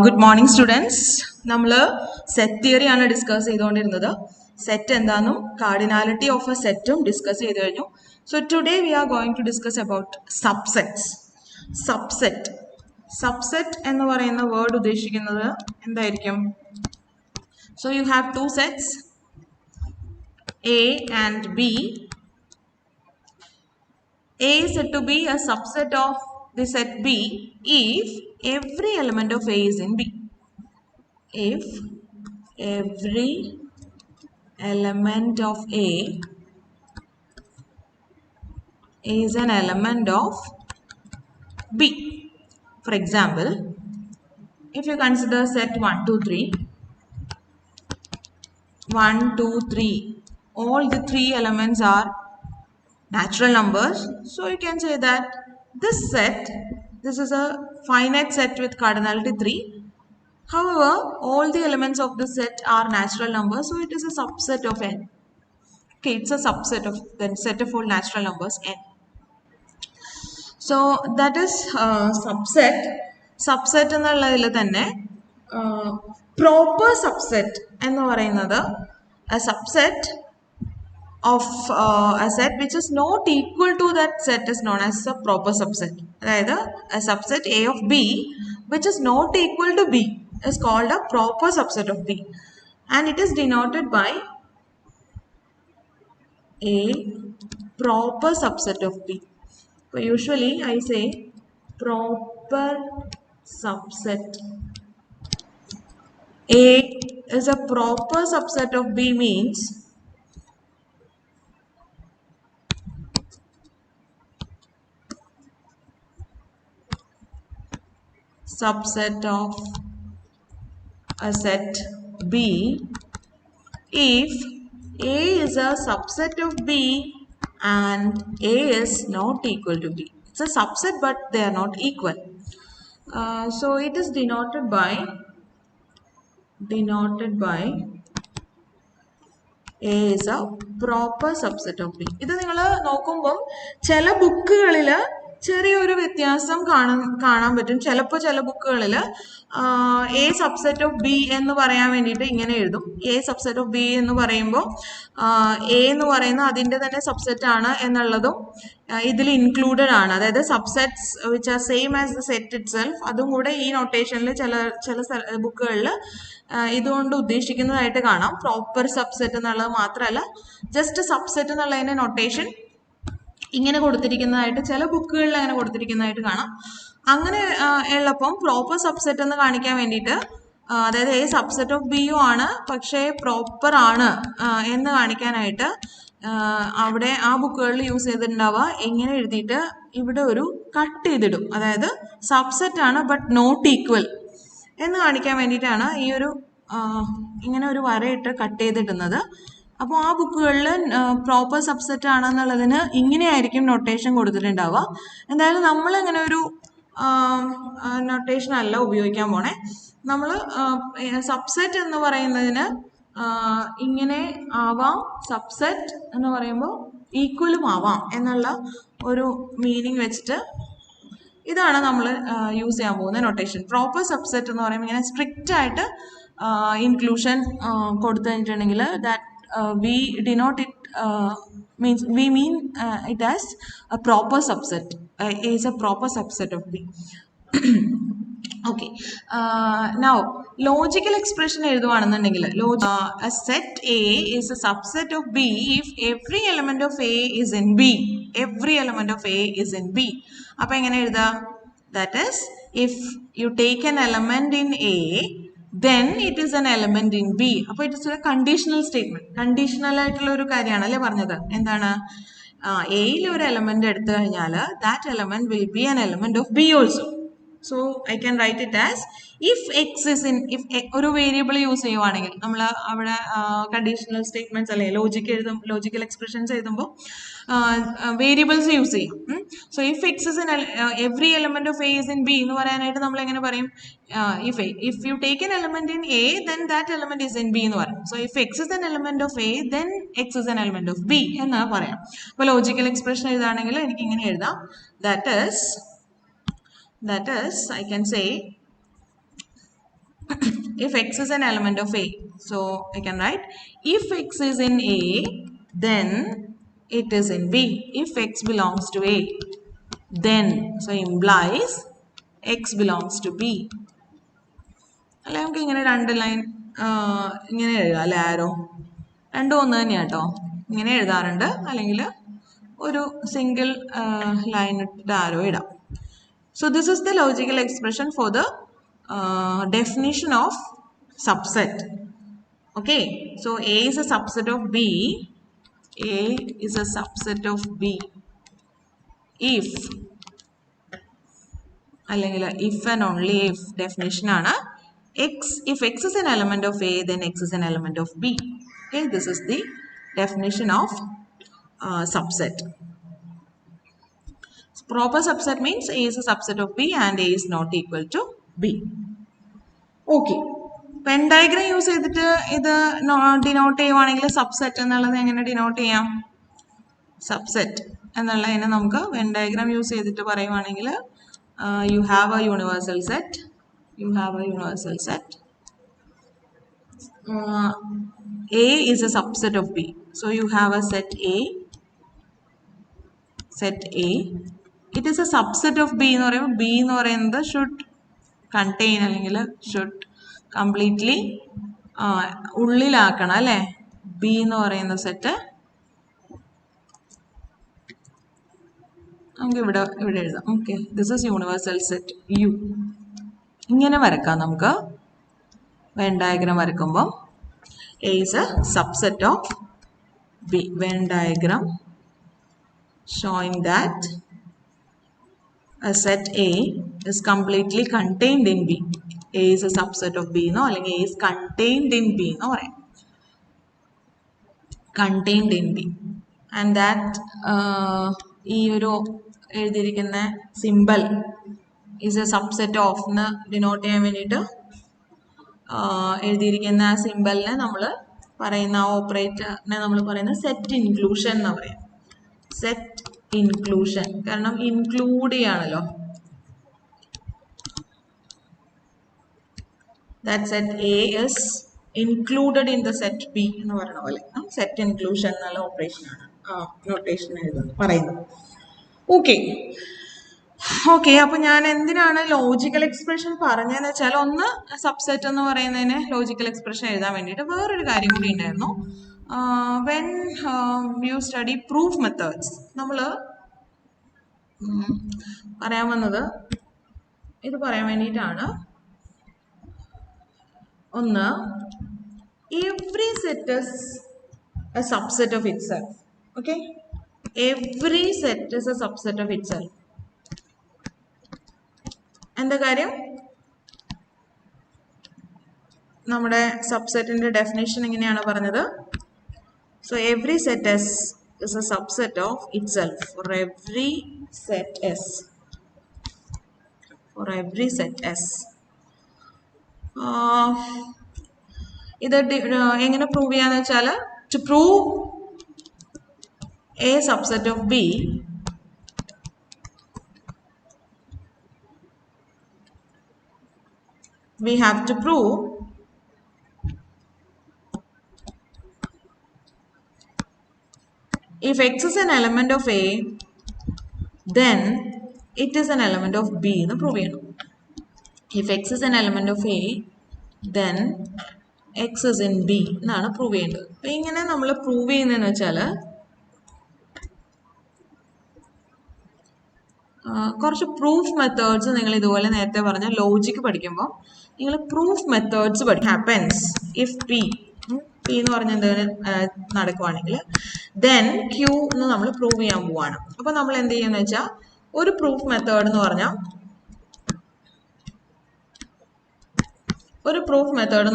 Good morning, students. നമ്മൾ set theory ആണ് discuss ചെയ്തുകൊണ്ടിരുന്നത്. സെറ്റ് എന്താണെന്നും കാർഡിനാലിറ്റി ഓഫ് എ സെറ്റും ഡിസ്കസ് ചെയ്തു കഴിഞ്ഞു. So today we are going to discuss about subsets. Subset എന്ന് പറയുന്ന വേർഡ് ഉദ്ദേശിക്കുന്നത് എന്തായിരിക്കും? So you have two sets A and B. A is said to be a subset of the set B if every element of A is in B. If every element of A is an element of B. For example, if you consider set 1, 2, 3, 1, 2, 3, all the three elements are natural numbers. So you can say that this is a finite set with cardinality 3. However, all the elements of the set are natural numbers, so it is a subset of n. Okay, it's a subset of the set of all natural numbers n. So that is subset. Subset എന്നുള്ളതിൽ തന്നെ proper subset എന്ന് പറയുന്നത് a subset of a set which is not equal to that set is known as a proper subset. അതായത് a subset A of B which is not equal to B is called a proper subset of B, and it is denoted by a proper subset of B. So usually I say proper subset A is a proper subset of B means subset of a set B if A is a subset of B and A is not equal to B. It's a subset but they are not equal. So it is denoted by A is a proper subset of B. ഇത് നിങ്ങൾ നോക്കുമ്പോൾ ചില ബുക്കുകളിൽ ചെറിയൊരു വ്യത്യാസം കാണാൻ പറ്റും. ചില ബുക്കുകളിൽ എ സബ്സെറ്റ് ഓഫ് ബി എന്ന് പറയാൻ വേണ്ടിയിട്ട് ഇങ്ങനെ എഴുതും. എ സബ്സെറ്റ് ഓഫ് ബി എന്ന് പറയുമ്പോൾ എ എന്ന് പറയുന്ന അതിൻ്റെ തന്നെ സബ്സെറ്റ് ആണ് എന്നുള്ളതും ഇതിൽ ഇൻക്ലൂഡഡ് ആണ്. അതായത് subsets which are same as the set it self, അതും കൂടെ ഈ നൊട്ടേഷനിൽ ചില ബുക്കുകളിൽ ഇതുകൊണ്ട് ഉദ്ദേശിക്കുന്നതായിട്ട് കാണാം. പ്രോപ്പർ സബ്സെറ്റ് എന്നുള്ളത് മാത്രമല്ല, ജസ്റ്റ് സബ്സെറ്റ് എന്നുള്ളതിൻ്റെ നൊട്ടേഷൻ ഇങ്ങനെ കൊടുത്തിരിക്കുന്നതായിട്ട് ചില ബുക്കുകളിൽ അങ്ങനെ കൊടുത്തിരിക്കുന്നതായിട്ട് കാണാം. അങ്ങനെ ഉള്ളപ്പം പ്രോപ്പർ സബ്സെറ്റ് എന്ന് കാണിക്കാൻ വേണ്ടിയിട്ട്, അതായത് A subset of B U ആണ് പക്ഷേ പ്രോപ്പർ ആണ് എന്ന് കാണിക്കാനായിട്ട് അവിടെ ആ ബുക്കുകളിൽ യൂസ് ചെയ്തിട്ടുണ്ടാവുക എങ്ങനെ എഴുതിയിട്ട് ഇവിടെ ഒരു കട്ട് ചെയ്തിടും. അതായത് സബ്സെറ്റ് ആണ് ബട്ട് നോട്ട് ഈക്വൽ എന്ന് കാണിക്കാൻ വേണ്ടിയിട്ടാണ് ഈ ഒരു ഇങ്ങനെ ഒരു വരയിട്ട് കട്ട് ചെയ്തിടുന്നത്. അപ്പോൾ ആ ബുക്കുകളിൽ പ്രോപ്പർ സബ്സെറ്റ് ആണെന്നുള്ളതിന് ഇങ്ങനെയായിരിക്കും നൊട്ടേഷൻ കൊടുത്തിട്ടുണ്ടാവുക. എന്തായാലും നമ്മൾ ഇങ്ങനെ ഒരു നൊട്ടേഷൻ അല്ല ഉപയോഗിക്കാൻ പോണേ. നമ്മൾ സബ്സെറ്റ് എന്ന് പറയുന്നതിന് ഇങ്ങനെ ആവാം, സബ്സെറ്റ് എന്ന് പറയുമ്പോൾ ഈക്വലും ആവാം എന്നുള്ള ഒരു മീനിങ് വെച്ചിട്ട് ഇതാണ് നമ്മൾ യൂസ് ചെയ്യാൻ പോകുന്ന നൊട്ടേഷൻ. പ്രോപ്പർ സബ്സെറ്റ് എന്ന് പറയുമ്പോൾ ഇങ്ങനെ സ്ട്രിക്റ്റ് ആയിട്ട് ഇൻക്ലൂഷൻ കൊടുത്തു കഴിഞ്ഞിട്ടുണ്ടെങ്കിൽ that we denote it means we mean it as a proper subset. Is a proper subset of B. Okay. Now logical expression എഴുതുവാണെന്നുണ്ടെങ്കിൽ a set A is a subset of B if every element of A is in B. Every element of A is in B. അപ്പോൾ എങ്ങനെ എഴുതാം? That is, if you take an element in A, then it is an element in B. അപ്പോൾ it is A conditional statement. Conditional ആയിട്ടുള്ള ഒരു കാര്യമാണ് അല്ലേ പറഞ്ഞത്. എന്താണ്? എയിൽ ഒരു എലമെന്റ് എടുത്തു കഴിഞ്ഞാൽ that element will be an element of B also. So I can write it as if X is in, if ഒരു വേരിയബിൾ യൂസ് ചെയ്യുവാണെങ്കിൽ നമ്മൾ അവിടെ കണ്ടീഷണൽ സ്റ്റേറ്റ്മെന്റ്സ് അല്ലെ ലോജിക്കൽ എക്സ്പ്രഷൻസ് എഴുതുമ്പോൾ വേരിയബിൾസ് യൂസ് ചെയ്യും. So if X is in every element of A is in B എന്ന് പറയാനായിട്ട് നമ്മൾ എങ്ങനെ പറയും? if you take an element in A, then that element is in B എന്ന് പറയും. So if X is an element of A, then X is an element of B എന്ന് പറയാം. അപ്പോൾ ലോജിക്കൽ എക്സ്പ്രഷൻ എഴുതാണെങ്കിൽ എനിക്ക് ഇങ്ങനെ എഴുതാം. That is I can say if x is an element of A, so I can write if x is in A, then it is in B. If x belongs to A, then, so implies x belongs to B. അല്ലെ നമുക്ക് ഇങ്ങനെ രണ്ട് line ഇങ്ങനെ എഴുതാം അല്ലെ, ആരോ രണ്ടും ഒന്ന് തന്നെയാണ് കേട്ടോ. ഇങ്ങനെ എഴുതാറുണ്ട്, അല്ലെങ്കിൽ ഒരു സിംഗിൾ ലൈൻ ഇട്ടിട്ട് ആരോ ഇടാം. So this is the logical expression for the definition of subset. Okay, so A is a subset of B. A is a subset of B if, അല്ലെങ്കിൽ if and only if definition ആണ്. If x is an element of A, then x is an element of B. Okay, this is the definition of subset. Proper subset means A is a subset of B and A is not equal to B. Okay. Venn diagram use ചെയ്തിട്ട് ഇത് denote ചെയ്യുവാണെങ്കിൽ subset എന്നുള്ളത് എങ്ങനെ denote ചെയ്യാം? Subset എന്നുള്ളതിനെ നമുക്ക് Venn diagram use ചെയ്തിട്ട് പറയുവാണെങ്കിൽ you have a universal set. A is a subset of B. So you have a set A. It is a subset of B എന്ന് പറയുമ്പോൾ B എന്ന് പറയുന്നത് should contain അല്ലെങ്കിൽ should completely ഉള്ളിലാക്കണം അല്ലേ? B എന്ന് പറയുന്ന സെറ്റ് നമുക്ക് ഇവിടെ എഴുതാം. Okay, this is universal set U. ഇങ്ങനെ വരക്കാം നമുക്ക് വെൻ ഡയഗ്രാം വരക്കുമ്പോൾ. A is a subset of B. Venn diagram showing that a set A is completely contained in B. A is a subset of B no, അല്ലെങ്കിൽ A is contained in B എന്ന് പറയാം. Contained in B. And that ഈ ഒരു എഴുതിയിരിക്കുന്ന simple is a subset of എന്ന് denote ചെയ്യാൻ വേണ്ടിയിട്ട് എഴുതിയിരിക്കുന്ന ആ സിമ്പിളിനെ നമ്മൾ പറയുന്ന ആ ഓപ്പറേറ്ററിനെ നമ്മൾ പറയുന്ന സെറ്റ് ഇൻക്ലൂഷൻ എന്ന് പറയാം. സെറ്റ് ഇൻക്ലൂഷൻ, കാരണം include ചെയ്യാണല്ലോ. That set A is included in the set B എന്ന് പറയുന്ന പോലെ സെറ്റ് ഇൻക്ലൂഷൻ എന്നുള്ള ഓപ്പറേഷൻ ആണ് നൊട്ടേഷൻ പറയുന്നത്. ഓക്കെ, അപ്പൊ ഞാൻ എന്തിനാണ് ലോജിക്കൽ എക്സ്പ്രഷൻ പറഞ്ഞതെന്ന് വെച്ചാൽ, ഒന്ന് സബ്സെറ്റ് എന്ന് പറയുന്നതിന് ലോജിക്കൽ എക്സ്പ്രഷൻ എഴുതാൻ വേണ്ടിയിട്ട് വേറൊരു കാര്യം കൂടി ഉണ്ടായിരുന്നു. When you study proof methods, നമ്മൾ പറയാൻ വന്നത് ഇത് പറയാൻ വേണ്ടിയിട്ടാണ്. ഒന്ന്, every set is a subset of itself. Okay, every set is a subset of itself. എന്താ കാര്യം? നമ്മുടെ സബ്സെറ്റിന്റെ ഡെഫിനേഷൻ എങ്ങനെയാണ് പറഞ്ഞത്? So every set S is a subset of itself. For every set S. ഇത് എങ്ങനെ പ്രൂവ് ചെയ്യാന്ന് വെച്ചാൽ, to prove a subset of B, we have to prove if x is an element of A, then it is an element of B എന്ന് prove ചെയ്യണം. If x is an element of A, then x is in B എന്നാണ് prove ചെയ്യേണ്ടത്. അപ്പൊ ഇങ്ങനെ നമ്മൾ prove ചെയ്യുന്നതെന്ന് വെച്ചാൽ, കുറച്ച് പ്രൂഫ് മെത്തേഡ്സ് നിങ്ങൾ ഇതുപോലെ നേരത്തെ പറഞ്ഞ ലോജിക്ക് പഠിക്കുമ്പോൾ നിങ്ങൾ പ്രൂഫ് മെത്തേഡ്സ് പഠിക്കും. ഹാപ്പൻസ് ഇഫ് പി എന്ന് പറഞ്ഞ എന്തെങ്കിലും നടക്കുവാണെങ്കിൽ ദെൻ ക്യൂ എന്ന് നമ്മൾ പ്രൂവ് ചെയ്യാൻ പോവാണ്. അപ്പൊ നമ്മൾ എന്ത് ചെയ്യുന്ന വെച്ചാൽ, ഒരു പ്രൂഫ് മെത്തേഡ് എന്ന്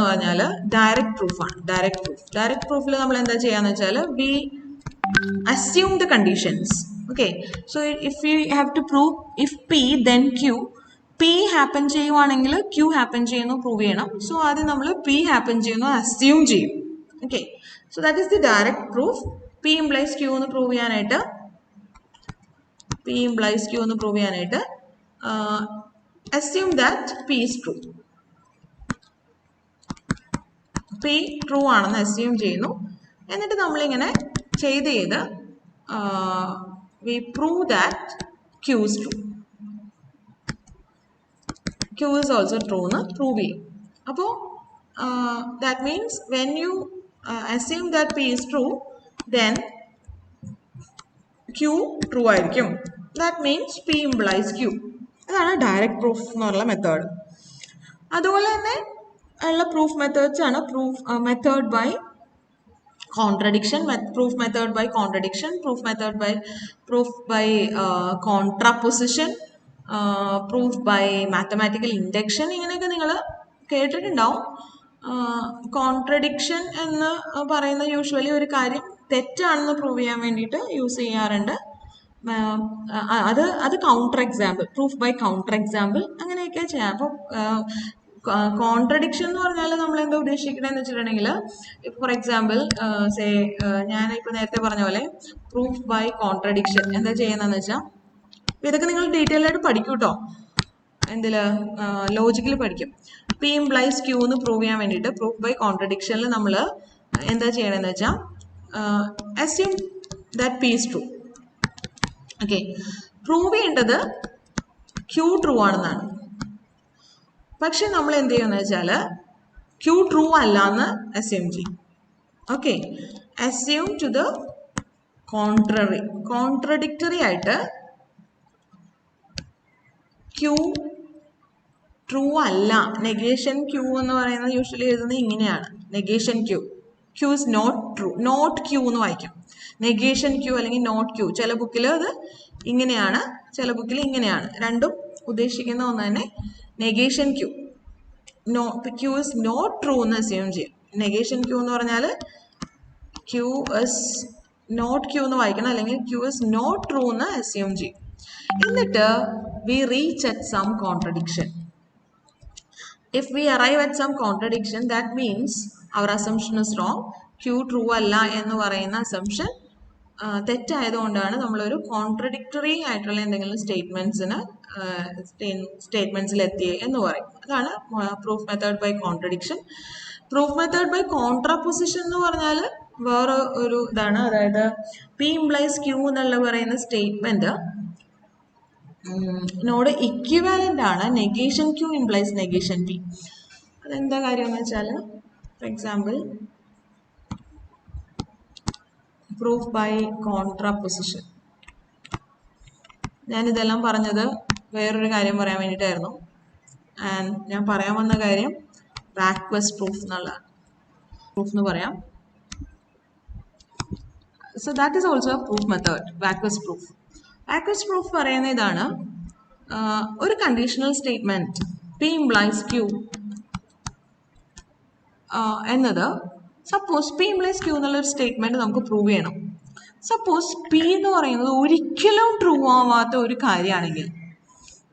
പറഞ്ഞാൽ ഡയറക്റ്റ് പ്രൂഫാണ്. ഡയറക്റ്റ് പ്രൂഫിൽ നമ്മൾ എന്താ ചെയ്യാന്ന് വെച്ചാൽ, V assume the conditions. Okay, so if we have to prove if P then Q, P happen ചെയ്യുവാണെങ്കിൽ Q happen ചെയ്യുന്നു പ്രൂവ് ചെയ്യണം. സോ ആദ്യം നമ്മൾ P happen ചെയ്യുന്നു അസ്യൂം ചെയ്യും. Okay, so that is the direct proof. P implies Q എന്ന് prove ചെയ്യാനായിട്ട് assume that P is true. P true ആണെന്ന് അസ്യൂം ചെയ്യുന്നു. എന്നിട്ട് നമ്മളിങ്ങനെ ചെയ്ത് we prove that Q is true. Q is also true എന്ന് പ്രൂവ് ചെയ്യും. അപ്പോൾ that means when you assume that P is true then Q true ആയിരിക്കും. That means P implies Q. അതാണ് ഡയറക്റ്റ് പ്രൂഫ് എന്നുള്ള മെത്തേഡ്. അതുപോലെ തന്നെ ഉള്ള proof methods ആണ് proof method by contradiction, proof method by contradiction, proof by contraposition, proof by mathematical induction. ഇങ്ങനെയൊക്കെ നിങ്ങൾ കേട്ടിട്ടുണ്ടാവും. കോൺട്രഡിക്ഷൻ എന്ന് പറയുന്ന യൂഷ്വലി ഒരു കാര്യം തെറ്റാണെന്ന് പ്രൂവ് ചെയ്യാൻ വേണ്ടിയിട്ട് യൂസ് ചെയ്യാറുണ്ട്. അത് counter example, proof by counter example, അങ്ങനെയൊക്കെ ചെയ്യാം. അപ്പോൾ കോൺട്രഡിക്ഷൻ എന്ന് പറഞ്ഞാൽ നമ്മൾ എന്താ ഉദ്ദേശിക്കണമെന്ന് വെച്ചിട്ടുണ്ടെങ്കിൽ, ഫോർ എക്സാമ്പിൾ ഞാനിപ്പോൾ നേരത്തെ പറഞ്ഞ പോലെ പ്രൂഫ് ബൈ കോൺട്രഡിക്ഷൻ എന്താ ചെയ്യുന്നതെന്ന് വെച്ചാൽ, ഇതൊക്കെ നിങ്ങൾ ഡീറ്റെയിൽ ആയിട്ട് പഠിക്കും കേട്ടോ. ലോജിക്കൽ പഠിക്കും. പി ഇംപ്ലൈസ് ക്യൂ എന്ന് പ്രൂവ് ചെയ്യാൻ വേണ്ടിയിട്ട് പ്രൂഫ് ബൈ കോൺട്രഡിക്ഷനിൽ നമ്മൾ എന്താ ചെയ്യണമെന്ന് വെച്ചാൽ, assume that P is true. Okay, prove ചെയ്യേണ്ടത് ക്യൂ ട്രൂ ആണെന്നാണ്. പക്ഷെ നമ്മൾ എന്ത് ചെയ്യുമെന്ന് വെച്ചാൽ ക്യൂ ട്രൂ അല്ല എന്ന് അസ്യൂം ചെയ്യും. Okay, assume to the contrary, contradictory ആയിട്ട് ക്യൂ ട്രൂ അല്ല. നെഗേഷൻ ക്യൂ എന്ന് പറയുന്നത് യൂഷ്വലി എഴുതുന്നത് ഇങ്ങനെയാണ്, negation Q, Q is not true, not Q എന്ന് വായിക്കും. നെഗേഷൻ ക്യൂ അല്ലെങ്കിൽ നോട്ട് ക്യൂ, ചില ബുക്കിൽ അത് ഇങ്ങനെയാണ്, ചില ബുക്കിൽ ഇങ്ങനെയാണ്. രണ്ടും ഉദ്ദേശിക്കുന്ന ഒന്ന് തന്നെ. Negation Q, Q is not true എന്ന് അസ്യൂം ചെയ്യും. നെഗേഷൻ ക്യൂ എന്ന് പറഞ്ഞാൽ ക്യൂ ഇസ് നോട്ട് ക്യൂ എന്ന് വായിക്കണം, അല്ലെങ്കിൽ ക്യൂ ഇസ് നോട്ട് ട്രൂ എന്ന് അസ്യൂം ചെയ്യും. എന്നിട്ട് we reach at some contradiction. If we arrive at some contradiction, that means our assumption is wrong. Q true അല്ല എന്ന് പറയുന്ന അസംഷൻ തെറ്റായതുകൊണ്ടാണ് നമ്മളൊരു കോൺട്രഡിക്ടറി ആയിട്ടുള്ള എന്തെങ്കിലും സ്റ്റേറ്റ്മെന്റ്സിൽ എത്തിയത് എന്ന് പറയും. അതാണ് proof method by contradiction. Proof method by contraposition എന്ന് പറഞ്ഞാൽ വേറെ ഒരു ഇതാണ്. അതായത് പി ഇംപ്ലൈസ് ക്യൂ എന്നുള്ള പറയുന്ന സ്റ്റേറ്റ്മെന്റ് നോട് ഇക്വിവാലന്റ് ആണ് negation Q implies negation P. അതെന്താ കാര്യം എന്ന് വെച്ചാൽ, for example proof by contraposition. ഞാനിതെല്ലാം പറഞ്ഞത് വേറൊരു കാര്യം പറയാൻ വേണ്ടിയിട്ടായിരുന്നു. ആൻഡ് ഞാൻ പറയാൻ വന്ന കാര്യം വാക്വസ് പ്രൂഫ് എന്നുള്ള പ്രൂഫ് എന്ന് പറയാം. So that is also proof method, vacuous proof. Vacuous proof പറയുന്ന ഇതാണ്, ഒരു conditional statement P implies Q എന്നത്, സപ്പോസ് പി ഇംപ്ലൈസ് ക്യൂ എന്നുള്ളൊരു സ്റ്റേറ്റ്മെന്റ് നമുക്ക് പ്രൂവ് ചെയ്യണം. സപ്പോസ് പി എന്ന് പറയുന്നത് ഒരിക്കലും ട്രൂ ആവാത്ത ഒരു കാര്യമാണെങ്കിൽ,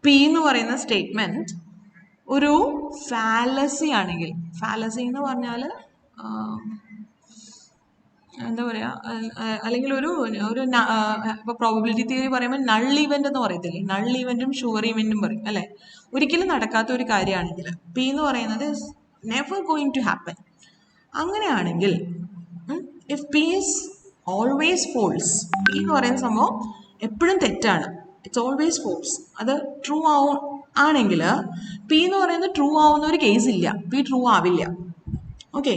പി എന്ന് പറയുന്ന സ്റ്റേറ്റ്മെന്റ് ഒരു ഫാലസി ആണെങ്കിൽ, ഫാലസി എന്ന് പറഞ്ഞാൽ എന്താ പറയുക, അല്ലെങ്കിൽ ഒരു ഇപ്പോൾ പ്രോബബിലിറ്റി തിയറി പറയുമ്പോൾ നൾ ഇവന്റ് എന്ന് പറയത്തില്ലേ, നൾ ഇവന്റും ഷുവർ ഇവന്റും പറയും അല്ലേ. ഒരിക്കലും നടക്കാത്ത ഒരു കാര്യമാണെങ്കിൽ പി എന്ന് പറയുന്നത് നെവർ ഗോയിങ് ടു ഹാപ്പൻ. അങ്ങനെയാണെങ്കിൽ if P is always false, P എന്ന് പറയുന്ന സംഭവം എപ്പോഴും തെറ്റാണ്, ഇറ്റ്സ് ഓൾവേസ് ഫോൾസ്, അത് ട്രൂ ആണെങ്കിൽ പി എന്ന് പറയുന്നത് ട്രൂ ആവുന്ന ഒരു കേസ് ഇല്ല, പി ട്രൂ ആവില്ല. ഓക്കെ,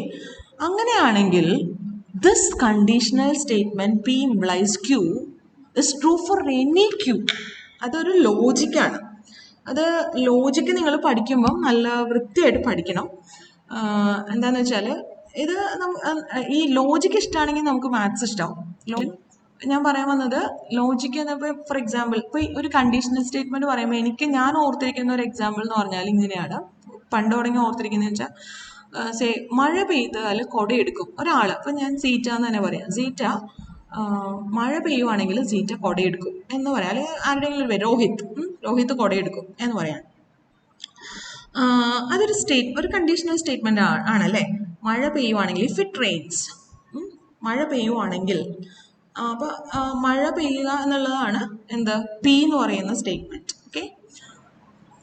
അങ്ങനെയാണെങ്കിൽ this conditional statement P implies Q is true for any Q. അതൊരു ലോജിക്കാണ്. അത് ലോജിക്ക് നിങ്ങൾ പഠിക്കുമ്പം നല്ല വൃത്തിയായിട്ട് പഠിക്കണം. എന്താണെന്ന് വെച്ചാൽ, ഇത് ഈ ലോജിക്ക് ഇഷ്ടമാണെങ്കിൽ നമുക്ക് മാത്സ് ഇഷ്ടമാവും. ഞാൻ പറയാൻ വന്നത് ലോജിക്ക് എന്നപ്പോൾ ഫോർ എക്സാമ്പിൾ ഇപ്പോൾ ഒരു കണ്ടീഷണൽ സ്റ്റേറ്റ്മെന്റ് പറയുമ്പോൾ ഞാൻ ഓർത്തിരിക്കുന്ന ഒരു എക്സാമ്പിൾ എന്ന് പറഞ്ഞാൽ ഇങ്ങനെയാണ്. പണ്ട് തുടങ്ങി ഓർത്തിരിക്കുന്നത് വെച്ചാൽ, മഴ പെയ്താൽ കൊടയെടുക്കും ഒരാൾ. അപ്പം ഞാൻ സീറ്റ എന്ന് തന്നെ പറയാം. സീറ്റ മഴ പെയ്യുവാണെങ്കിൽ സീറ്റ കൊടയെടുക്കും എന്ന് പറയാം. അല്ലെങ്കിൽ ആരുടെയെങ്കിലും പേര് രോഹിത് കൊടയെടുക്കും എന്ന് പറയാം. അതൊരു ഒരു കണ്ടീഷണൽ സ്റ്റേറ്റ്മെന്റ് ആണല്ലേ. മഴ പെയ്യുവാണെങ്കിൽ, ഇഫ് ഇറ്റ് റെയിൻസ്, മഴ പെയ്യുവാണെങ്കിൽ, അപ്പോൾ മഴ പെയ്യുക എന്നുള്ളതാണ് എന്ത്, പി എന്ന് പറയുന്ന സ്റ്റേറ്റ്മെന്റ്. ഓക്കെ,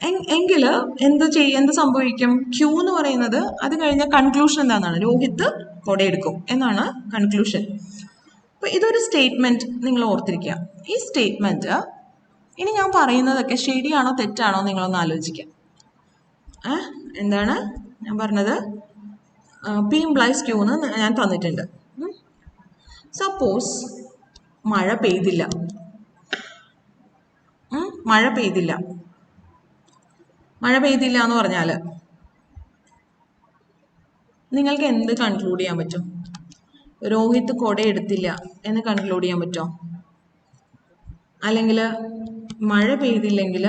എങ്കിൽ എന്ത് സംഭവിക്കും? ക്യൂ എന്ന് പറയുന്നത് അത് കഴിഞ്ഞ കൺക്ലൂഷൻ എന്താണെന്നാണ്, രോഹിത് കൊടയെടുക്കും എന്നാണ് കൺക്ലൂഷൻ. അപ്പൊ ഇതൊരു സ്റ്റേറ്റ്മെന്റ് നിങ്ങൾ ഓർത്തിരിക്കുക. ഈ സ്റ്റേറ്റ്മെന്റ് ഇനി ഞാൻ പറയുന്നതൊക്കെ ശരിയാണോ തെറ്റാണോ നിങ്ങളൊന്ന് ആലോചിക്കാം. എന്താണ് ഞാൻ പറഞ്ഞത്? പി ഇംപ്ലൈസ് ക്യൂ എന്ന് ഞാൻ തന്നിട്ടുണ്ട്. സപ്പോസ് മഴ പെയ്തില്ല, മഴ പെയ്തില്ല എന്ന് പറഞ്ഞാൽ നിങ്ങൾക്ക് എന്ത് കൺക്ലൂഡ് ചെയ്യാൻ പറ്റും? രോഹിത് കൊടയെടുത്തില്ല എന്ന് കൺക്ലൂഡ് ചെയ്യാൻ പറ്റുമോ? അല്ലെങ്കിൽ മഴ പെയ്തില്ലെങ്കിൽ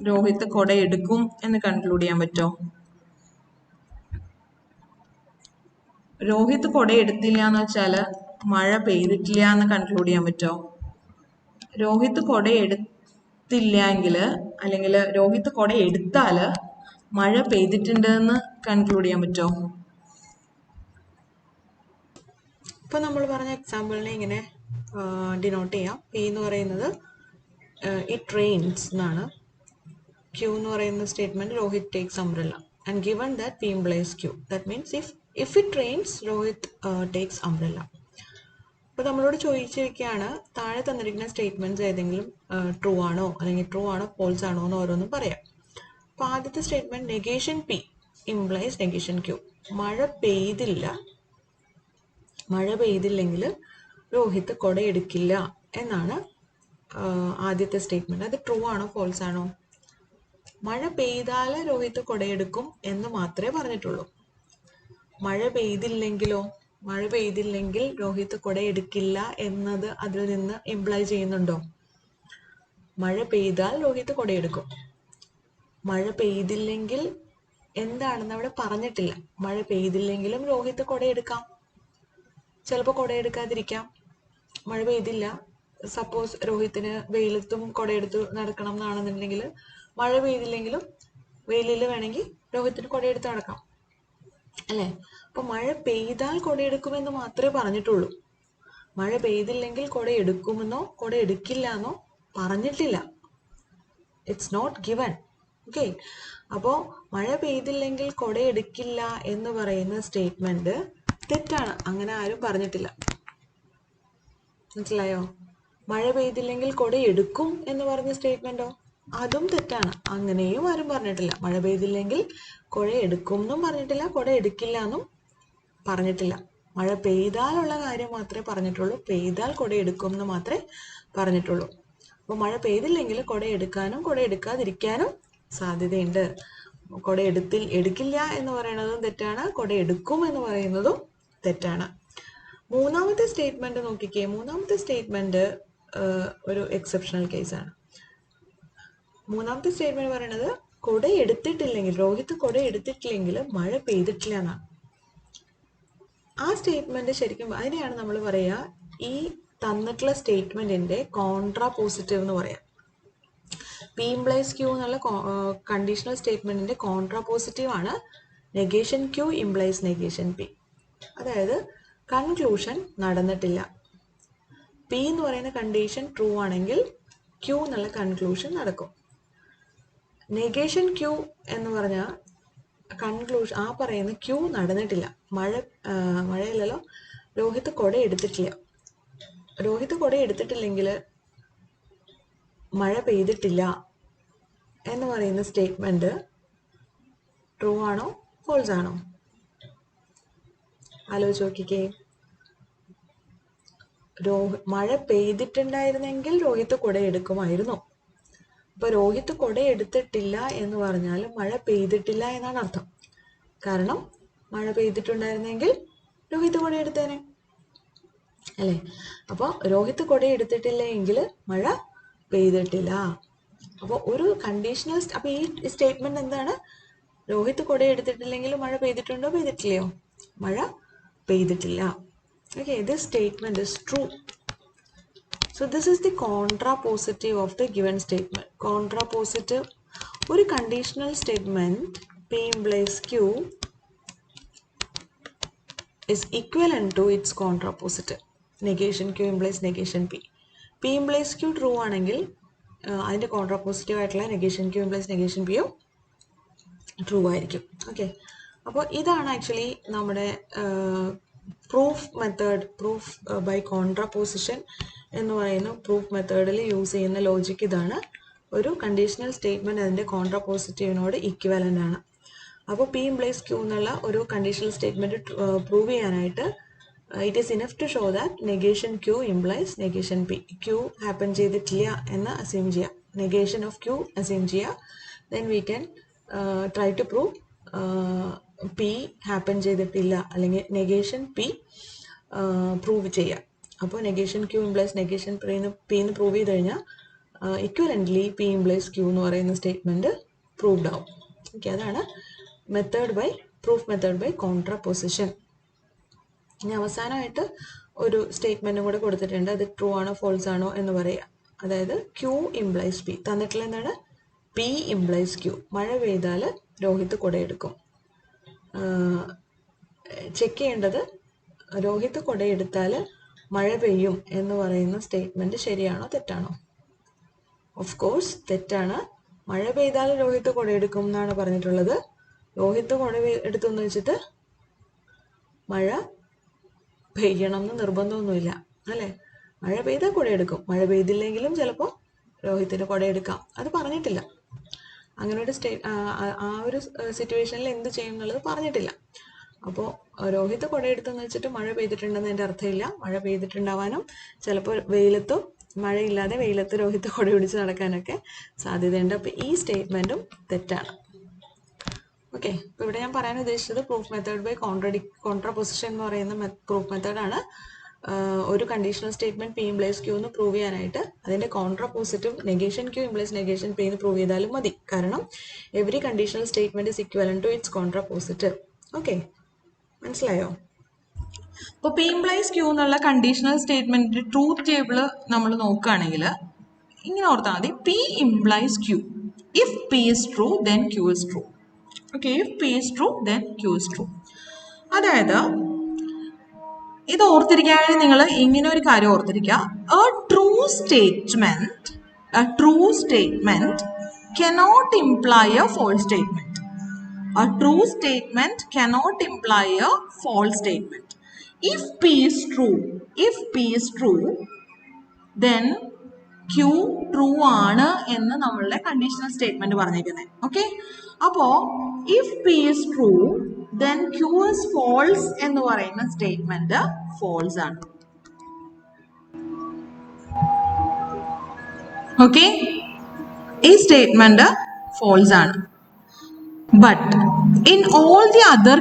രോഹിത് കൊടയെടുക്കും എന്ന് കൺക്ലൂഡ് ചെയ്യാൻ പറ്റുമോ? രോഹിത് കൊടയെടുത്തില്ല എന്ന് വെച്ചാൽ മഴ പെയ്തിട്ടില്ല എന്ന് കൺക്ലൂഡ് ചെയ്യാൻ പറ്റുമോ? രോഹിത് കൊടയെടുത്തില്ലെങ്കിൽ അല്ലെങ്കിൽ രോഹിത് കൊടയെടുത്താൽ മഴ പെയ്തിട്ടുണ്ട് എന്ന് കൺക്ലൂഡ് ചെയ്യാൻ പറ്റുമോ? ഇപ്പൊ നമ്മൾ പറഞ്ഞ എക്സാമ്പിളിനെ ഇങ്ങനെ ഡിനോട്ട് ചെയ്യാം. പി എന്ന് പറയുന്നത് ഇറ്റ് റെയിൻസ് എന്നാണ്. ക്യൂ എന്ന് പറയുന്ന statement Rohit takes umbrella and given that P implies Q. That means if it rains Rohit takes umbrella. അപ്പോൾ നമ്മളോട് ചോദിച്ചിരിക്കുകയാണ് താഴെ തന്നിരിക്കുന്ന സ്റ്റേറ്റ്മെന്റ്സ് ഏതെങ്കിലും ട്രൂ ആണോ അല്ലെങ്കിൽ ട്രൂ ആണോ ഫോൾസ് ആണോ എന്ന് ഓരോന്നും പറയാം. അപ്പോൾ ആദ്യത്തെ statement negation P implies negation Q. മഴ പെയ്തില്ലെങ്കിൽ രോഹിത് കൊടയെടുക്കില്ല എന്നാണ് ആദ്യത്തെ സ്റ്റേറ്റ്മെന്റ്. അത് ട്രൂ ആണോ ഫോൾസ് ആണോ? മഴ പെയ്താൽ രോഹിത് കൊടയെടുക്കും എന്ന് മാത്രമേ പറഞ്ഞിട്ടുള്ളൂ. മഴ പെയ്തില്ലെങ്കിൽ രോഹിത് കൊടയെടുക്കില്ല എന്നത് അതിൽ നിന്ന് ഇംപ്ലൈ ചെയ്യുന്നുണ്ടോ? മഴ പെയ്താൽ രോഹിത് കൊടയെടുക്കും. മഴ പെയ്തില്ലെങ്കിൽ എന്താണെന്ന് അവിടെ പറഞ്ഞിട്ടില്ല. മഴ പെയ്തില്ലെങ്കിലും രോഹിത് കൊടയെടുക്കാം, ചിലപ്പോൾ കൊടയെടുക്കാതിരിക്കാം. മഴ പെയ്തില്ല, സപ്പോസ് രോഹിത്തിന് വെയിലത്തും കൊടയെടുത്ത് നടക്കണം എന്നാണെന്നുണ്ടെങ്കിൽ മഴ പെയ്തില്ലെങ്കിലും വെയിലിൽ വേണമെങ്കിൽ രോഹിത്തിന് കൊടയെടുത്ത് നടക്കാം, അല്ലേ? അപ്പൊ മഴ പെയ്താൽ കൊടയെടുക്കുമെന്ന് മാത്രമേ പറഞ്ഞിട്ടുള്ളൂ. മഴ പെയ്തില്ലെങ്കിൽ കൊടയെടുക്കുമെന്നോ കൊടയെടുക്കില്ല എന്നോ പറഞ്ഞിട്ടില്ല. It's not given. ഓക്കെ, അപ്പോൾ മഴ പെയ്തില്ലെങ്കിൽ കൊടയെടുക്കില്ല എന്ന് പറയുന്ന സ്റ്റേറ്റ്മെന്റ് തെറ്റാണ്. അങ്ങനെ ആരും പറഞ്ഞിട്ടില്ല. മനസ്സിലായോ? മഴ പെയ്തില്ലെങ്കിൽ കൊടയെടുക്കും എന്ന് പറഞ്ഞ സ്റ്റേറ്റ്മെന്റോ അതും തെറ്റാണ്. അങ്ങനെയും ആരും പറഞ്ഞിട്ടില്ല. മഴ പെയ്തില്ലെങ്കിൽ കൊടയെടുക്കും എന്നും പറഞ്ഞിട്ടില്ല, കൊടയെടുക്കില്ല എന്നും പറഞ്ഞിട്ടില്ല. മഴ പെയ്താലുള്ള കാര്യം മാത്രമേ പറഞ്ഞിട്ടുള്ളൂ. പെയ്താൽ കൊടയെടുക്കും എന്ന് മാത്രമേ പറഞ്ഞിട്ടുള്ളൂ. അപ്പോൾ മഴ പെയ്തില്ലെങ്കിൽ കൊടയെടുക്കാനും കൊടയെടുക്കാതിരിക്കാനും സാധ്യതയുണ്ട്. എടുക്കില്ല എന്ന് പറയുന്നതും തെറ്റാണ്, കൊടയെടുക്കും എന്ന് പറയുന്നതും തെറ്റാണ്. മൂന്നാമത്തെ സ്റ്റേറ്റ്മെന്റ് നോക്കിക്കേ. മൂന്നാമത്തെ സ്റ്റേറ്റ്മെന്റ് ഒരു എക്സെപ്ഷണൽ കേസാണ്. മൂന്നാമത്തെ സ്റ്റേറ്റ്മെന്റ് പറയുന്നത് രോഹിത് കൊടയെടുത്തിട്ടില്ലെങ്കിൽ മഴ പെയ്തിട്ടില്ല എന്നാണ്. ആ സ്റ്റേറ്റ്മെന്റ് ശരിക്കും അതിനെയാണ് നമ്മൾ പറയുക ഈ തന്നിട്ടുള്ള സ്റ്റേറ്റ്മെന്റിന്റെ കോൺട്രാ പോസിറ്റീവ് എന്ന് പറയാം. പി ഇംപ്ലൈസ് ക്യൂ എന്നുള്ള കണ്ടീഷണൽ സ്റ്റേറ്റ്മെന്റിന്റെ കോൺട്രാ പോസിറ്റീവ് ആണ് negation Q implies negation P. അതായത് കൺക്ലൂഷൻ നടന്നിട്ടില്ല. പി എന്ന് പറയുന്ന കണ്ടീഷൻ ട്രൂ ആണെങ്കിൽ ക്യൂ എന്നുള്ള കൺക്ലൂഷൻ നടക്കും. നെഗേഷൻ ക്യൂ എന്ന് പറഞ്ഞാൽ കൺക്ലൂഷൻ ആ പറയുന്ന ക്യൂ നടന്നിട്ടില്ല. മഴയില്ലല്ലോ, രോഹിത് കൊടയെടുത്തിട്ടില്ല. രോഹിത് കൊടയെടുത്തിട്ടില്ലെങ്കിൽ മഴ പെയ്തിട്ടില്ല എന്ന് പറയുന്ന സ്റ്റേറ്റ്മെന്റ് ട്രൂ ആണോ ഫോൾസ് ആണോ? ആലോചിച്ച് നോക്കിക്കേ. മഴ പെയ്തിട്ടുണ്ടായിരുന്നെങ്കിൽ രോഹിത് കൊടയെടുക്കുമായിരുന്നു. അപ്പൊ രോഹിത് കൊടയെടുത്തിട്ടില്ല എന്ന് പറഞ്ഞാൽ മഴ പെയ്തിട്ടില്ല എന്നാണ് അർത്ഥം. കാരണം മഴ പെയ്തിട്ടുണ്ടായിരുന്നെങ്കിൽ രോഹിത് കൊടയെടുത്തേനെ, അല്ലേ? അപ്പോൾ രോഹിത് കൊടയെടുത്തിട്ടില്ല എങ്കിൽ മഴ പെയ്തിട്ടില്ല. അപ്പോൾ ഒരു കണ്ടീഷണൽ അപ്പൊ ഈ സ്റ്റേറ്റ്മെന്റ് എന്താണ്? രോഹിത് കൊടയെടുത്തിട്ടില്ലെങ്കിൽ മഴ പെയ്തിട്ടുണ്ടോ പെയ്തിട്ടില്ലയോ? മഴ പെയ്തിട്ടില്ല. Okay, this statement is true. So this is the contrapositive of the given statement. Contrapositive ഒരു conditional statement P implies Q is equivalent to its contrapositive. Negation Q implies negation P. P implies Q true ആണെങ്കിൽ അതിൻ്റെ contrapositive ആയിട്ടുള്ള negation Q implies negation പിയും true ആയിരിക്കും. Okay, അപ്പോൾ ഇതാണ് actually നമ്മുടെ proof method, proof by കോൺട്രാപോസിഷൻ എന്ന് പറയുന്ന പ്രൂഫ് മെത്തേഡിൽ യൂസ് ചെയ്യുന്ന ലോജിക്ക് ഇതാണ്. ഒരു കണ്ടീഷണൽ സ്റ്റേറ്റ്മെൻറ്റ് അതിൻ്റെ കോൺട്രാപോസിറ്റീവിനോട് ഇക്വലൻ്റ് ആണ്. അപ്പോൾ പി ഇംപ്ലൈസ് ക്യൂ എന്നുള്ള ഒരു കണ്ടീഷണൽ സ്റ്റേറ്റ്മെൻറ്റ് പ്രൂവ് ചെയ്യാനായിട്ട് it is enough to show that negation Q implies negation P. Q happen ചെയ്തിട്ടില്ല എന്ന് അസ്യൂം ചെയ്യാം, നെഗേഷൻ ഓഫ് ക്യൂ അസ്യൂം ചെയ്യുക. Then we can try to prove P happen ചെയ്തിട്ടില്ല, അല്ലെങ്കിൽ negation P prove ചെയ്യുക. അപ്പോൾ negation Q implies negation P എന്ന് prove ചെയ്ത് കഴിഞ്ഞാൽ ഇക്വലൻ്റ്ലി പി ഇംപ്ലൈസ് ക്യൂ എന്ന് പറയുന്ന സ്റ്റേറ്റ്മെൻറ്റ് പ്രൂവ്ഡ് ആവും. ഓക്കെ, അതാണ് method by proof method by കോൺട്രാപോസിഷൻ. ഇനി അവസാനമായിട്ട് ഒരു സ്റ്റേറ്റ്മെൻറ്റും കൂടെ കൊടുത്തിട്ടുണ്ട്. അത് ട്രൂ ആണോ ഫോൾസ് ആണോ എന്ന് പറയുക. അതായത് ക്യൂ ഇംപ്ലൈസ് പി തന്നിട്ടുള്ള എന്താണ്, പി ഇംപ്ലൈസ് ക്യൂ. മഴ പെയ്താൽ രോഹിത് കുടയെടുക്കും. ചെക്ക് ചെയ്യേണ്ടത് രോഹിത് കുടയെടുത്താൽ മഴ പെയ്യും എന്ന് പറയുന്ന സ്റ്റേറ്റ്മെൻറ്റ് ശരിയാണോ തെറ്റാണോ? ഓഫ് കോഴ്സ് തെറ്റാണ്. മഴ പെയ്താൽ രോഹിത് കുടയെടുക്കും എന്നാണ് പറഞ്ഞിട്ടുള്ളത്. രോഹിത് കുട എടുത്തു എന്ന് വെച്ചിട്ട് മഴ പെയ്യണം എന്ന് നിർബന്ധമൊന്നുമില്ല അല്ലേ. മഴ പെയ്താൽ കുടയെടുക്കും, മഴ പെയ്തില്ലെങ്കിലും ചിലപ്പോൾ രോഹിത്തിന് കുടയെടുക്കാം, അത് പറഞ്ഞിട്ടില്ല. അങ്ങനെ ഒരു ആ ഒരു സിറ്റുവേഷനിൽ എന്ത് ചെയ്യും എന്നുള്ളത് പറഞ്ഞിട്ടില്ല. അപ്പോൾ രോഹിത് കുടയെടുത്തെന്ന് വെച്ചിട്ട് മഴ പെയ്തിട്ടുണ്ടെന്ന് എൻ്റെ അർത്ഥമില്ല. മഴ പെയ്തിട്ടുണ്ടാവാനും ചിലപ്പോൾ വെയിലത്തും മഴയില്ലാതെ വെയിലത്ത് രോഹിത് കുട പിടിച്ച് നടക്കാനൊക്കെ സാധ്യതയുണ്ട്. അപ്പോൾ ഈ സ്റ്റേറ്റ്മെൻറ്റും തെറ്റാണ്. ഓക്കെ, അപ്പോൾ ഇവിടെ ഞാൻ പറയാൻ ഉദ്ദേശിച്ചത് പ്രൂഫ് മെത്തേഡ് ബൈ കോൺട്രാപൊസിഷൻ എന്ന് പറയുന്ന പ്രൂഫ് മെത്തേഡാണ്. ഒരു conditional statement P implies Q എന്ന് പ്രൂവ് ചെയ്യാനായിട്ട് അതിൻ്റെ contrapositive negation Q implies negation P എന്ന് പ്രൂവ് ചെയ്താലും മതി. കാരണം every conditional statement is equivalent to its contrapositive. Okay, മനസ്സിലായോ? അപ്പോൾ പി ഇംപ്ലൈസ് ക്യൂ എന്നുള്ള കണ്ടീഷണൽ സ്റ്റേറ്റ്മെൻറ്റിൻ്റെ ട്രൂത്ത് ടേബിൾ നമ്മൾ നോക്കുകയാണെങ്കിൽ ഇങ്ങനെ ഓർത്താൽ മതി. P implies Q, if P is true then Q is true. Okay, if P is true then Q is true. അതായത് ഇത് ഓർത്തിരിക്കാനായി നിങ്ങൾ ഇങ്ങനെ ഒരു കാര്യം ഓർത്തിരിക്കുക. A true statement cannot imply a false statement. A true statement cannot imply a false statement. If P is true, then Q true ആണ് എന്ന് നമ്മളുടെ കണ്ടീഷണൽ സ്റ്റേറ്റ്മെന്റ് പറഞ്ഞിരിക്കുന്നത്. ഓക്കെ, അപ്പോൾ if P is true then Q is false എന്ന് പറയുന്ന statement false ആണ്. Okay, ഈ statement false ആണ്. But in all the other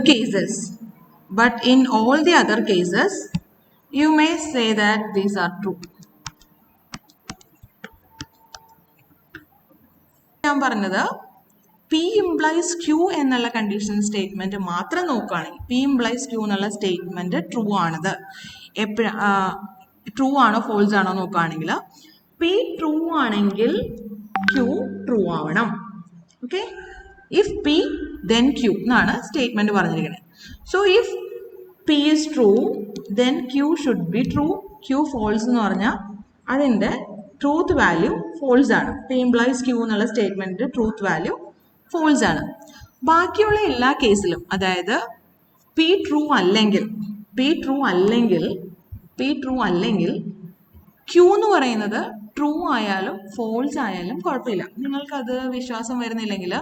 cases, you may say that these are true. ഞാൻ പറഞ്ഞത് P implies Q എന്നുള്ള കണ്ടീഷൻ സ്റ്റേറ്റ്മെന്റ് മാത്രം നോക്കുകയാണെങ്കിൽ P implies Q എന്നുള്ള സ്റ്റേറ്റ്മെന്റ് ട്രൂ ആണത്. ട്രൂ ആണോ ഫോൾസ് ആണോ നോക്കുകയാണെങ്കിൽ P ട്രൂ ആണെങ്കിൽ Q ട്രൂ ആവണം. Okay, if P then Q എന്നാണ് സ്റ്റേറ്റ്മെന്റ് പറഞ്ഞിരിക്കുന്നത്. So if P is true then Q should be true. Q false എന്ന് പറഞ്ഞാൽ അതിൻ്റെ ട്രൂത്ത് വാല്യൂ ഫോൾസ് ആണ്. P implies Q എന്നുള്ള സ്റ്റേറ്റ്മെന്റ് ട്രൂത്ത് വാല്യൂ ഫോൾസ് ആണ്. ബാക്കിയുള്ള എല്ലാ കേസിലും, അതായത് P ട്രൂ അല്ലെങ്കിൽ Q എന്ന് പറയുന്നത് ട്രൂ ആയാലും ഫോൾസ് ആയാലും കുഴപ്പമില്ല. നിങ്ങൾക്കത് വിശ്വാസം വരുന്നില്ലെങ്കിൽ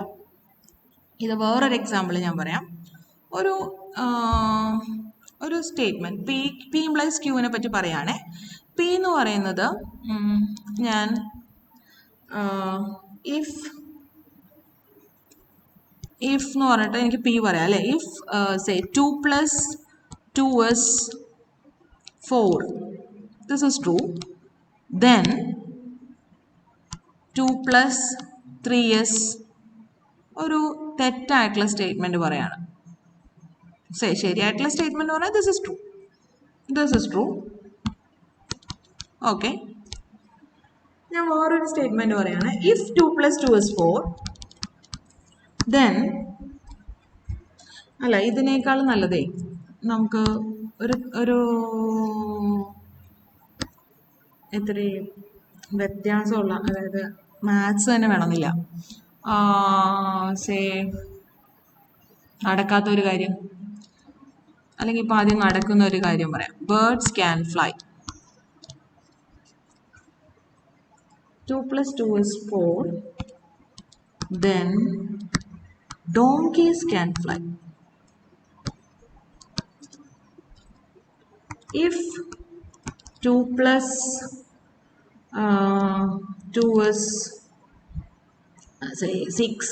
ഇത് വേറൊരു എക്സാമ്പിൾ ഞാൻ പറയാം. ഒരു സ്റ്റേറ്റ്മെന്റ് P implies Q നെ പറ്റി പറയുകയാണെ. P എന്ന് പറയുന്നത് ഞാൻ ഇഫ് എന്ന് പറഞ്ഞിട്ട് എനിക്ക് P പറയാം അല്ലേ. If say 2 + 2 is 4, this is true. Then 2 + 3 is ഒരു തെറ്റായിട്ടുള്ള സ്റ്റേറ്റ്മെന്റ് പറയാണ്. ശരിയായിട്ടുള്ള സ്റ്റേറ്റ്മെന്റ് പറഞ്ഞാൽ ദിസ് ഇസ് ട്രൂ. ഓക്കെ, ഞാൻ വേറൊരു സ്റ്റേറ്റ്മെന്റ് പറയാണ്. ഇഫ് 2 + 2 is 4, then അല്ല, ഇതിനേക്കാൾ നല്ലതേ നമുക്ക് ഒരു ഇത്തിരി വ്യത്യാസമുള്ള, അതായത് മാത്സ് തന്നെ വേണമെന്നില്ല. സേ നടക്കാത്തൊരു കാര്യം, അല്ലെങ്കിൽ ഇപ്പം ആദ്യം നടക്കുന്ന ഒരു കാര്യം പറയാം. Birds can fly. 2 + 2 is 4. Then donkeys can fly. If 2 + 2 is say 6,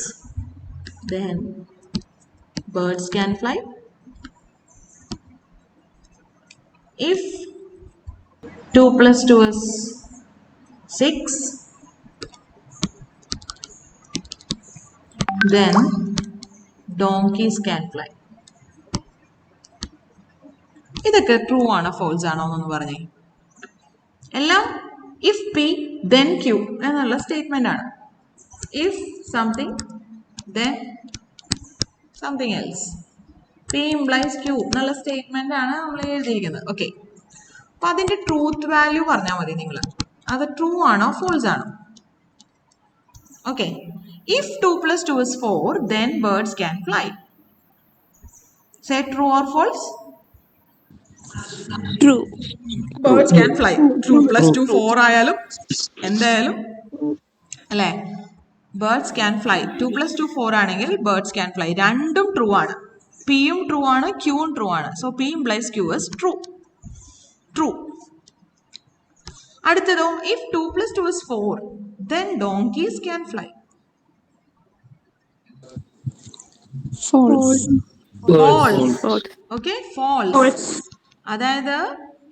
then birds can fly. If 2 + 2 is 6, then donkeys can fly. ഇതൊക്കെ ട്രൂ ആണോ ഫോൾസ് ആണോ എന്നൊന്ന് പറഞ്ഞേ. എല്ലാം ഇഫ് പി ദെൻ ക്യൂ എന്നുള്ള സ്റ്റേറ്റ്മെന്റ് ആണ്. If something then something else, P implies Q എന്നുള്ള statement ആണ് നമ്മൾ എഴുതിയിരിക്കുന്നത്. ഓക്കെ, അപ്പൊ അതിന്റെ ട്രൂത്ത് വാല്യൂ പറഞ്ഞാൽ മതി നിങ്ങൾ. അത് ട്രൂ ആണോ ഫോൾസ് ആണോ? Okay, if 2 + 2 is 4, then birds can fly. Say true or false? True. Birds can fly. 2 + 2 4 ആയാലും എന്തായാലും അല്ലേ, ബേർഡ്സ് ക്യാൻ ഫ്ലൈ. 2 + 2 4 ആണെങ്കിൽ ബേർഡ്സ് ക്യാൻ ഫ്ലൈ. രണ്ടും ട്രൂ ആണ്. പിയും ട്രൂ ആണ്, ക്യൂവും ട്രൂ ആണ്. So P implies Q is true. True. അടുത്തതോ, if 2 + 2 is 4, then donkeys can fly. False. False. Okay, false. അതായത്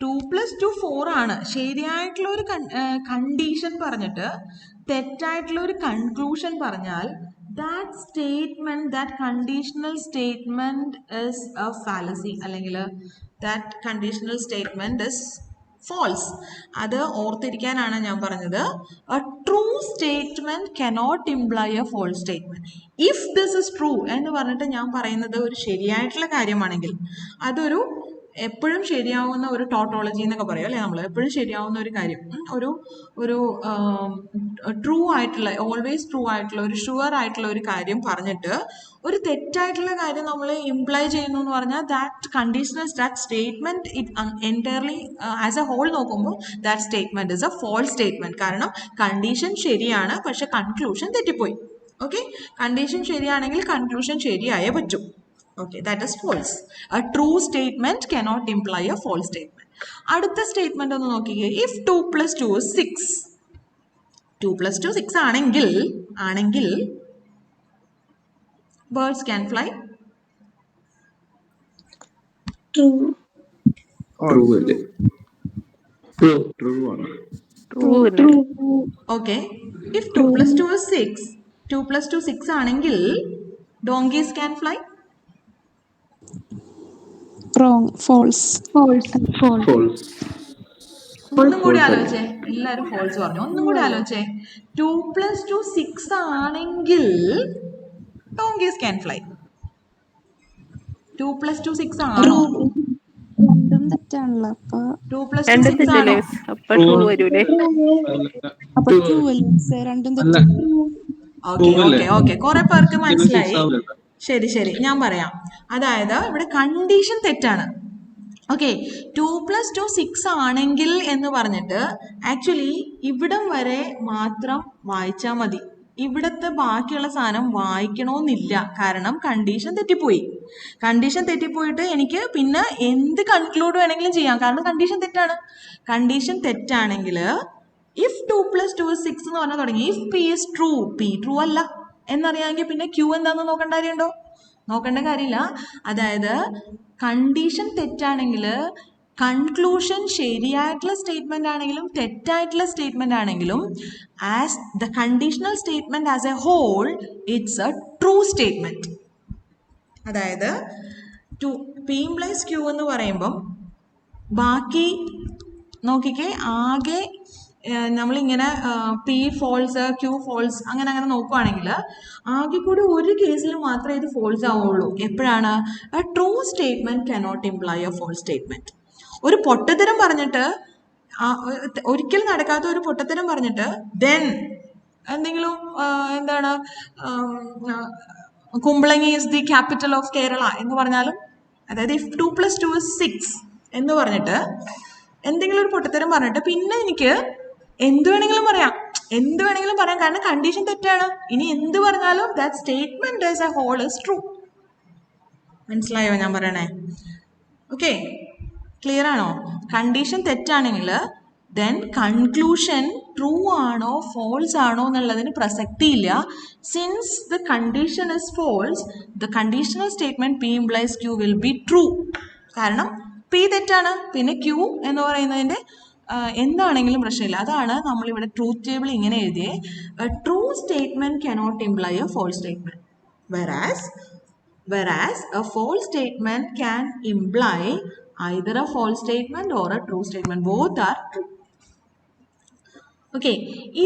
2 + 2 4 ആണ്. ശരിയായിട്ടുള്ള ഒരു കണ്ടീഷൻ പറഞ്ഞിട്ട് തെറ്റായിട്ടുള്ള ഒരു കൺക്ലൂഷൻ പറഞ്ഞാൽ that statement, that conditional statement is a fallacy, അല്ലെങ്കിൽ that conditional statement is false. അത് ഓർത്തിരിക്കാനാണ് ഞാൻ പറഞ്ഞത്. A true statement cannot imply a false statement. If this is true എന്ന് പറഞ്ഞിട്ട് ഞാൻ പറയുന്നത് ഒരു ശരിയായിട്ടുള്ള കാര്യമാണെങ്കിൽ അതൊരു എപ്പോഴും ശരിയാവുന്ന ഒരു ടോട്ടോളജി എന്നൊക്കെ പറയും അല്ലേ, നമ്മൾ എപ്പോഴും ശരിയാവുന്ന ഒരു കാര്യം, ഒരു ട്രൂ ആയിട്ടുള്ള, ഓൾവേസ് ട്രൂ ആയിട്ടുള്ള, ഒരു ഷുവർ ആയിട്ടുള്ള ഒരു കാര്യം പറഞ്ഞിട്ട് ഒരു തെറ്റായിട്ടുള്ള കാര്യം നമ്മൾ ഇംപ്ലൈ ചെയ്യുന്നു എന്ന് പറഞ്ഞാൽ that conditional, that statement entirely as a whole നോക്കുമ്പോൾ that statement is a false statement. കാരണം കണ്ടീഷൻ ശരിയാണ്, പക്ഷെ കൺക്ലൂഷൻ തെറ്റിപ്പോയി. ഓക്കെ, കണ്ടീഷൻ ശരിയാണെങ്കിൽ കൺക്ലൂഷൻ ശരിയായേ പറ്റൂ. Okay, that is false. A true statement cannot imply a false statement. അടുത്ത statement ഒന്ന് നോക്കിക്കേ. If 2 + 2 is 6, 2 + 2 6 ആണെങ്കിൽ birds can fly. True. True അല്ലേ? True ആണ്. True. Okay, if 2 + 2 is 6, 2 + 2 6 ആണെങ്കിൽ donkeys can fly. Wrong. False. ഒന്നും കൂടി ആലോചിച്ചേ. എല്ലാവരും ഫോൾസ് പറഞ്ഞു. ഒന്നും കൂടി ആലോചിച്ചേ. 2 + 2 6 ആണെങ്കിൽ donkeys can fly. 2 + 2 6 ആണോ? രണ്ടും തെറ്റാണല്ലോ. അപ്പൊ 2 + 2 6 ആണോ? അപ്പൊ true അല്ലേ? രണ്ടും തെറ്റാണ്. ഓക്കെ, കുറെ പേർക്ക് മനസ്സിലായി. ശരി, ഞാൻ പറയാം. അതായത് ഇവിടെ കണ്ടീഷൻ തെറ്റാണ്. ഓക്കെ, 2 + 2 6 ആണെങ്കിൽ എന്ന് പറഞ്ഞിട്ട് ആക്ച്വലി ഇവിടം വരെ മാത്രം വായിച്ചാൽ മതി. ഇവിടത്തെ ബാക്കിയുള്ള സാധനം വായിക്കണമെന്നില്ല. കാരണം കണ്ടീഷൻ തെറ്റിപ്പോയി. കണ്ടീഷൻ തെറ്റിപ്പോയിട്ട് എനിക്ക് പിന്നെ എന്ത് കൺക്ലൂഡ് വേണമെങ്കിലും ചെയ്യാം, കാരണം കണ്ടീഷൻ തെറ്റാണ്. കണ്ടീഷൻ തെറ്റാണെങ്കിൽ ഇഫ് 2 + 2 is 6 എന്ന് പറഞ്ഞാൽ തുടങ്ങി. If P is true, P true അല്ല എന്നറിയാമെങ്കിൽ പിന്നെ ക്യൂ എന്താണെന്ന് നോക്കേണ്ട കാര്യമുണ്ടോ? നോക്കേണ്ട കാര്യമില്ല. അതായത് കണ്ടീഷൻ തെറ്റാണെങ്കിൽ കൺക്ലൂഷൻ ശരിയായിട്ടുള്ള സ്റ്റേറ്റ്മെന്റ് ആണെങ്കിലും തെറ്റായിട്ടുള്ള സ്റ്റേറ്റ്മെന്റ് ആണെങ്കിലും as the conditional statement as a whole it's a true statement. അതായത് പി ഇംപ്ലൈസ് ക്യൂ എന്ന് പറയുമ്പം ബാക്കി നോക്കിക്കേ, ആകെ നമ്മളിങ്ങനെ പി ഫോൾസ്, ക്യൂ ഫോൾസ് അങ്ങനെ നോക്കുവാണെങ്കിൽ ആകെ കൂടി ഒരു കേസിൽ മാത്രമേ ഇത് ഫോൾസ് ആവുള്ളൂ. എപ്പോഴാണ്? A true statement cannot imply a false statement. ഒരു പൊട്ടത്തരം പറഞ്ഞിട്ട്, ഒരിക്കലും നടക്കാത്ത ഒരു പൊട്ടത്തരം പറഞ്ഞിട്ട് ദെൻ എന്തെങ്കിലും എന്താണ് Kumbalangi is the capital of Kerala എന്ന് പറഞ്ഞാലും, അതായത് ഇഫ് 2 + 2 = 6 എന്ന് പറഞ്ഞിട്ട് എന്തെങ്കിലും ഒരു പൊട്ടത്തരം പറഞ്ഞിട്ട് പിന്നെ എനിക്ക് എന്ത് വേണമെങ്കിലും പറയാം, കാരണം കണ്ടീഷൻ തെറ്റാണ്. ഇനി എന്ത് പറഞ്ഞാലും that statement as a whole is true. മനസ്സിലായോ ഞാൻ പറയണേ? ഓക്കെ, ക്ലിയർ ആണോ? കണ്ടീഷൻ തെറ്റാണെങ്കിൽ ദെൻ കൺക്ലൂഷൻ ട്രൂ ആണോ ഫോൾസ് ആണോ എന്നുള്ളതിന് പ്രസക്തിയില്ല. Since the condition is false, the conditional statement P implies Q will be true. കാരണം P തെറ്റാണ്, പിന്നെ Q എന്ന് പറയുന്നതിന്റെ എന്താണെങ്കിലും പ്രശ്നമില്ല. അതാണ് നമ്മളിവിടെ ട്രൂത്ത് ടേബിൾ ഇങ്ങനെ എഴുതിയേ. A true statement cannot imply a false statement, whereas a false statement can imply either a false statement or a true statement. Both are true. Okay,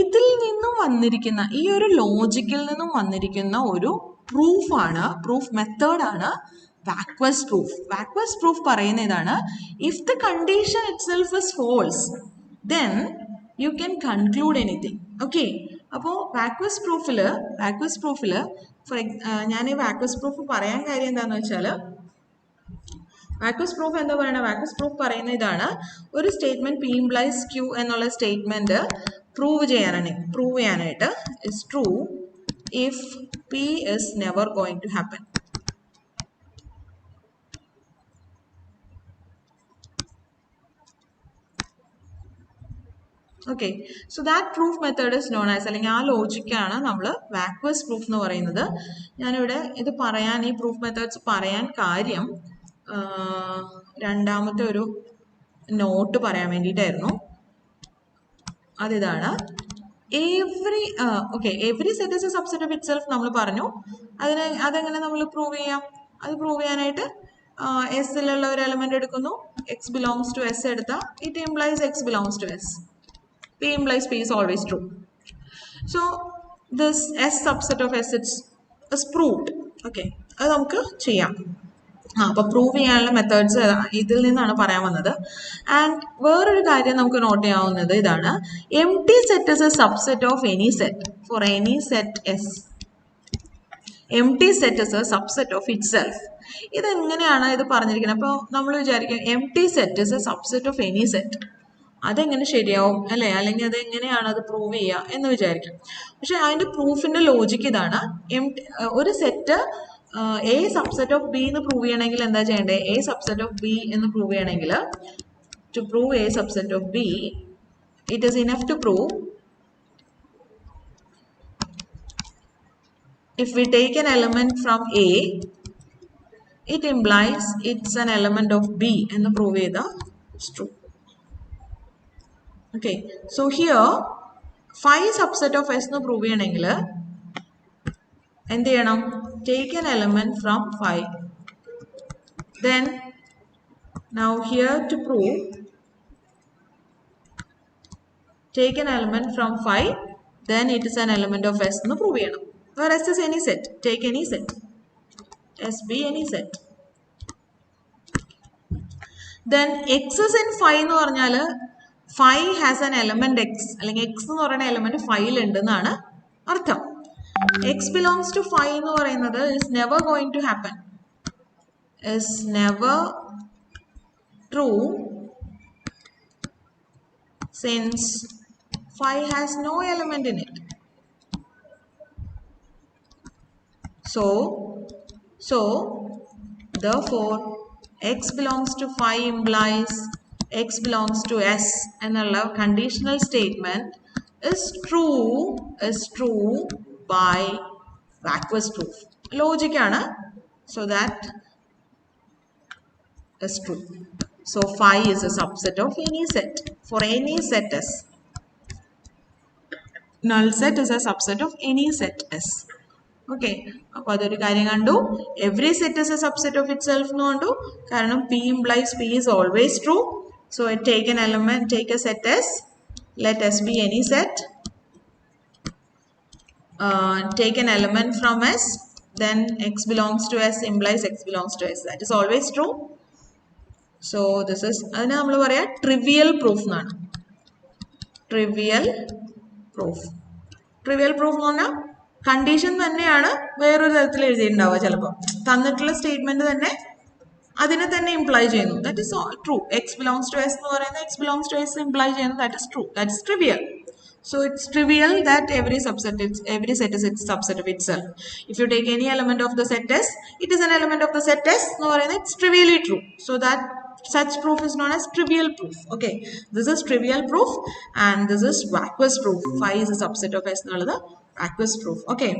ഇതിൽ നിന്നും വന്നിരിക്കുന്ന ഈ ഒരു ലോജിക്കിൽ നിന്നും വന്നിരിക്കുന്ന ഒരു പ്രൂഫ് മെത്തേഡാണ് വാക്വസ് പ്രൂഫ്. വാക്വസ് പ്രൂഫ് പറയുന്ന ഇതാണ്: if the condition itself is false then you can conclude anything. Okay, അപ്പോൾ വാക്വസ് പ്രൂഫിൽ ഞാൻ ഈ വാക്വസ് പ്രൂഫ് പറയാൻ കാര്യം എന്താണെന്ന് വെച്ചാൽ, വാക്വസ് പ്രൂഫ് എന്താ പറയുന്നത്? വാക്വസ് പ്രൂഫ് പറയുന്ന ഇതാണ്: ഒരു സ്റ്റേറ്റ്മെന്റ് P implies Q എന്നുള്ള സ്റ്റേറ്റ്മെന്റ് പ്രൂവ് ചെയ്യാനായിട്ട് is true if P is never going to happen. Okay, so that proof method is known as, അല്ലെങ്കിൽ ആ ലോജിക്കാണ് നമ്മൾ വാക്വസ് പ്രൂഫ് എന്ന് പറയുന്നത്. ഞാനിവിടെ ഇത് പറയാൻ, ഈ പ്രൂഫ് മെത്തേഡ്സ് പറയാൻ കാര്യം രണ്ടാമത്തെ ഒരു നോട്ട് പറയാൻ വേണ്ടിയിട്ടായിരുന്നു. അതിതാണ് every set is a subset of itself നമ്മൾ പറഞ്ഞു. അതെങ്ങനെ നമ്മൾ പ്രൂവ് ചെയ്യാം? അത് പ്രൂവ് ചെയ്യാനായിട്ട് എസിലുള്ള ഒരു എലമെന്റ് എടുക്കുന്നു, എക്സ് ബിലോങ്സ് ടു എസ് എടുത്താൽ it implies x belongs to S. P implies P is always true. So this S subset of S is proved. Okay, അത് നമുക്ക് ചെയ്യാം. അപ്പോൾ പ്രൂവ് ചെയ്യാനുള്ള മെത്തേഡ്സ് ഇതിൽ നിന്നാണ് പറയാൻ വന്നത്. ആൻഡ് വേറൊരു കാര്യം നമുക്ക് നോട്ട് ചെയ്യാവുന്നത് ഇതാണ്: empty set is a subset of any set for any set S. empty set is a subset of itself. ഇതെങ്ങനെയാണ് ഇത് പറഞ്ഞിരിക്കുന്നത്? അപ്പോൾ നമ്മൾ വിചാരിക്കും empty set is a subset of any set. അതെങ്ങനെ ശരിയാവും അല്ലേ? അല്ലെങ്കിൽ അതെങ്ങനെയാണ് അത് പ്രൂവ് ചെയ്യുക എന്ന് വിചാരിക്കും. പക്ഷെ അതിൻ്റെ പ്രൂഫിൻ്റെ ലോജിക്ക് ഇതാണ്: ഒരു set A subset of B എന്ന് പ്രൂവ് ചെയ്യണമെങ്കിൽ എന്താ ചെയ്യേണ്ടത്? എ സബ്സെറ്റ് ഓഫ് ബി എന്ന് പ്രൂവ് ചെയ്യണമെങ്കിൽ to prove A subset of B it is enough to prove if we take an element from A it implies it's an element of B എന്ന് prove ചെയ്താൽ it's true. Okay, so here phi subset of S എന്ന് prove ചെയ്യണമെങ്കിൽ എന്ത് ചെയ്യണം? Take an element from phi. Then now here to prove, take an element from phi, then it is an element of S എന്ന് prove ചെയ്യണം. Or S is any set. Take any set. S be any set. Then X is in phi എന്ന് പറഞ്ഞാൽ phi has an element X, അല്ലെങ്കിൽ X എന്ന് പറയുന്ന element ഫൈയിൽ ഉണ്ടെന്നാണ് അർത്ഥം. X belongs to phi എന്ന് പറയുന്നത് is never going to happen, is never true since phi has no element in it. So therefore X belongs to phi implies X belongs to S എന്നുള്ള conditional statement is true by vacuous proof. Logic ആണ്. So that is true. So phi is a subset of any set for any set S. Null set is a subset of any set S. Okay, അപ്പോൾ അതൊരു കാര്യം കണ്ടു. Every set is a subset of itself എന്ന് കണ്ടു. കാരണം P implies P is always true. So I take an element, take a set S, let S be any set, take an element from S, then X belongs to S implies X belongs to S. That is always true. So this is, അതിനെ നമ്മൾ പറയാം trivial proof എന്നാണ്. Trivial proof. Trivial proof എന്ന് പറഞ്ഞാൽ condition തന്നെയാണ് വേറൊരു തരത്തിൽ എഴുതിയിട്ടുണ്ടാവുക. ചിലപ്പോൾ തന്നിട്ടുള്ള സ്റ്റേറ്റ്മെന്റ് തന്നെ അതിനെ തന്നെ ഇംപ്ലൈ ചെയ്യുന്നു. That is true. X belongs to S എന്ന് പറയുന്നത് X belongs to S imply ചെയ്യുന്നു. That is true. That is trivial. So it's trivial that every set is its subset of itself. If you take any element of the set S, it is an element of the set S. No, it's trivially true. So that such proof is known as trivial proof. Okay, this is trivial proof and this is vacuous proof. Phi is a subset of S. Vacuous proof. Okay.